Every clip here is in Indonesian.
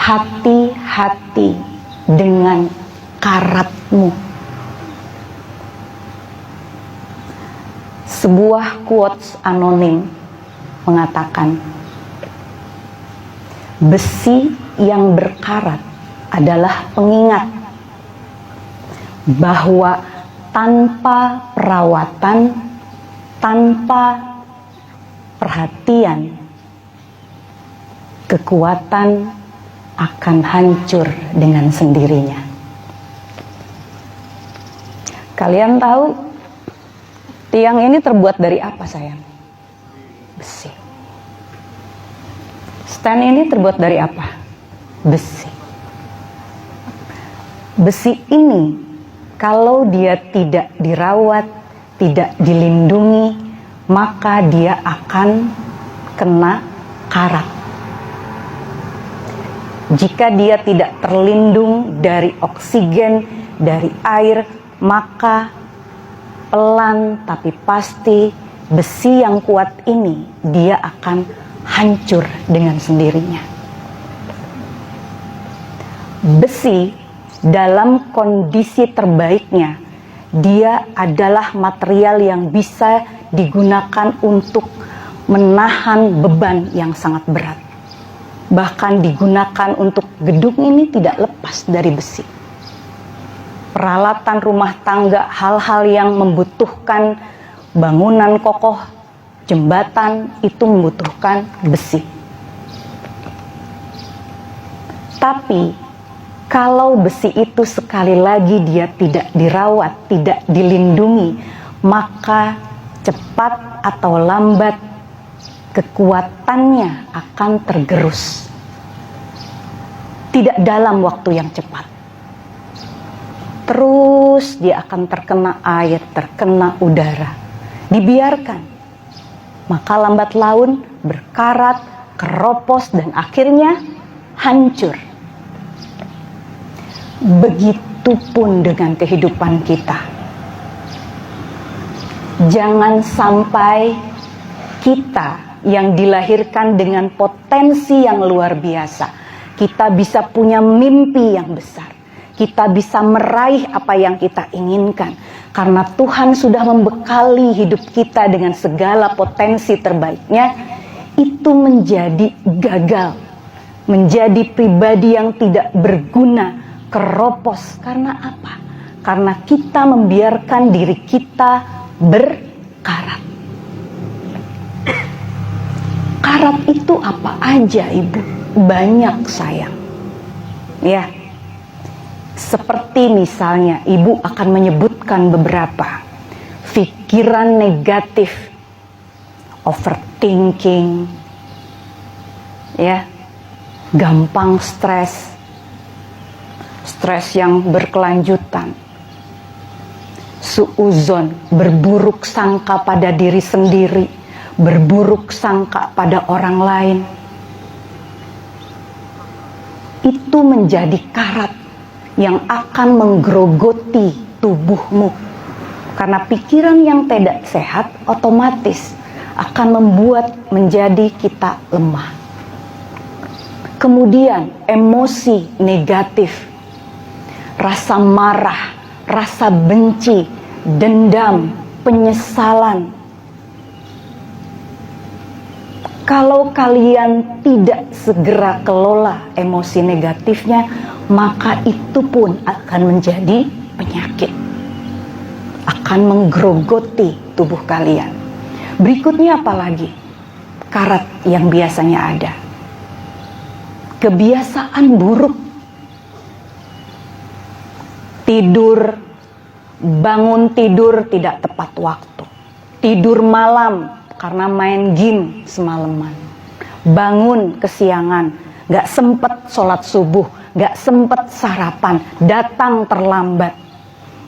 hati-hati dengan karatmu. Sebuah quotes anonim mengatakan, besi yang berkarat adalah pengingat bahwa tanpa perawatan, tanpa perhatian, kekuatan akan hancur dengan sendirinya. Kalian tahu tiang ini terbuat dari apa, sayang? Besi. Stand ini terbuat dari apa? Besi. Besi ini kalau dia tidak dirawat, tidak dilindungi, maka dia akan kena karat. Jika dia tidak terlindung dari oksigen, dari air, maka pelan tapi pasti besi yang kuat ini dia akan hancur dengan sendirinya. Besi dalam kondisi terbaiknya, dia adalah material yang bisa digunakan untuk menahan beban yang sangat berat. Bahkan digunakan untuk gedung ini tidak lepas dari besi. Peralatan rumah tangga, hal-hal yang membutuhkan bangunan kokoh, jembatan, itu membutuhkan besi. Tapi kalau besi itu sekali lagi dia tidak dirawat, tidak dilindungi, maka cepat atau lambat kekuatannya akan tergerus. Tidak dalam waktu yang cepat. Terus dia akan terkena air, terkena udara. Dibiarkan. Maka lambat laun berkarat, keropos, dan akhirnya hancur. Begitupun dengan kehidupan kita. Jangan sampai kita yang dilahirkan dengan potensi yang luar biasa, kita bisa punya mimpi yang besar, kita bisa meraih apa yang kita inginkan, karena Tuhan sudah membekali hidup kita dengan segala potensi terbaiknya, itu menjadi gagal, menjadi pribadi yang tidak berguna, keropos. Karena apa? Karena kita membiarkan diri kita berkarat. Karat itu apa aja, Ibu? Banyak, sayang. Ya. Seperti misalnya, Ibu akan menyebutkan beberapa. Pikiran negatif, overthinking, ya, gampang stres yang berkelanjutan, suuzon, berburuk sangka pada diri sendiri, berburuk sangka pada orang lain. Itu menjadi karat yang akan menggerogoti tubuhmu. Karena pikiran yang tidak sehat otomatis akan membuat menjadi kita lemah. Kemudian emosi negatif, rasa marah, rasa benci, dendam, penyesalan. Kalau kalian tidak segera kelola emosi negatifnya, maka itu pun akan menjadi penyakit. Akan menggerogoti tubuh kalian. Berikutnya apa lagi? Karat yang biasanya ada. Kebiasaan buruk. Tidur, bangun tidur tidak tepat waktu. Tidur malam karena main game semalaman. Bangun kesiangan, gak sempet sholat subuh, gak sempet sarapan, datang terlambat.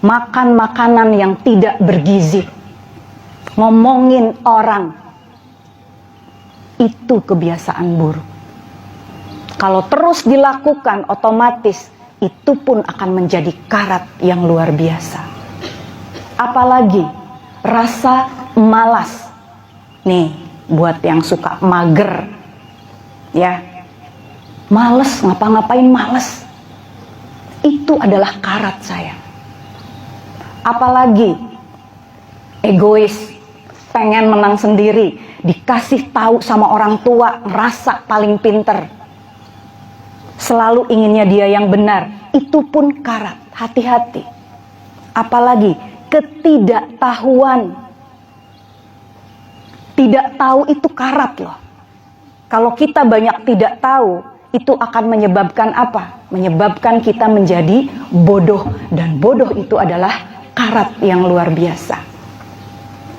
Makan makanan yang tidak bergizi, ngomongin orang. Itu kebiasaan buruk. Kalau terus dilakukan, otomatis itu pun akan menjadi karat yang luar biasa. Apalagi rasa malas. Nih, buat yang suka mager, ya, males ngapa-ngapain, males. Itu adalah karat sayang. Apalagi egois, pengen menang sendiri, dikasih tahu sama orang tua, ngerasa paling pinter, selalu inginnya dia yang benar, itu pun karat. Hati-hati. Apalagi ketidaktahuan, tidak tahu itu karat loh. Kalau kita banyak tidak tahu, itu akan menyebabkan apa? Menyebabkan kita menjadi bodoh, dan bodoh itu adalah karat yang luar biasa.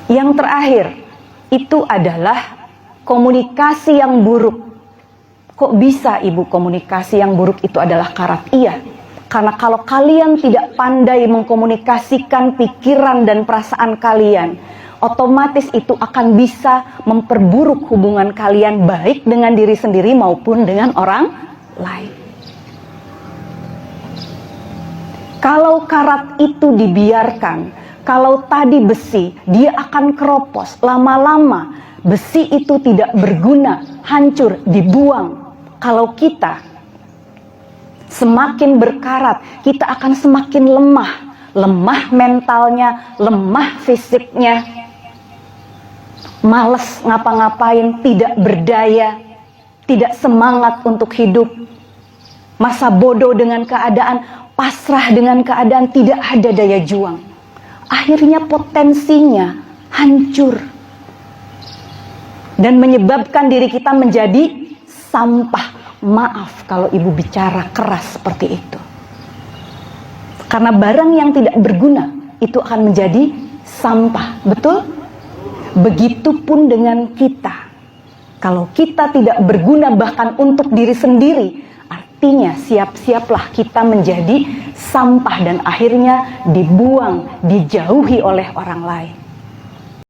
Yang terakhir, itu adalah komunikasi yang buruk. Kok bisa ibu komunikasi yang buruk itu adalah karat? Iya, karena kalau kalian tidak pandai mengkomunikasikan pikiran dan perasaan kalian, otomatis itu akan bisa memperburuk hubungan kalian, baik dengan diri sendiri maupun dengan orang lain. Kalau karat itu dibiarkan, kalau tadi besi, dia akan keropos. Lama-lama besi itu tidak berguna, hancur, dibuang. Kalau kita semakin berkarat, kita akan semakin lemah. Lemah mentalnya, lemah fisiknya, malas ngapa-ngapain, tidak berdaya, tidak semangat untuk hidup, masa bodoh dengan keadaan, pasrah dengan keadaan, tidak ada daya juang. Akhirnya potensinya hancur dan menyebabkan diri kita menjadi sampah. Maaf kalau ibu bicara keras seperti itu, karena barang yang tidak berguna itu akan menjadi sampah. Betul? Begitupun dengan kita. Kalau kita tidak berguna bahkan untuk diri sendiri, artinya siap-siaplah kita menjadi sampah dan akhirnya dibuang, dijauhi oleh orang lain.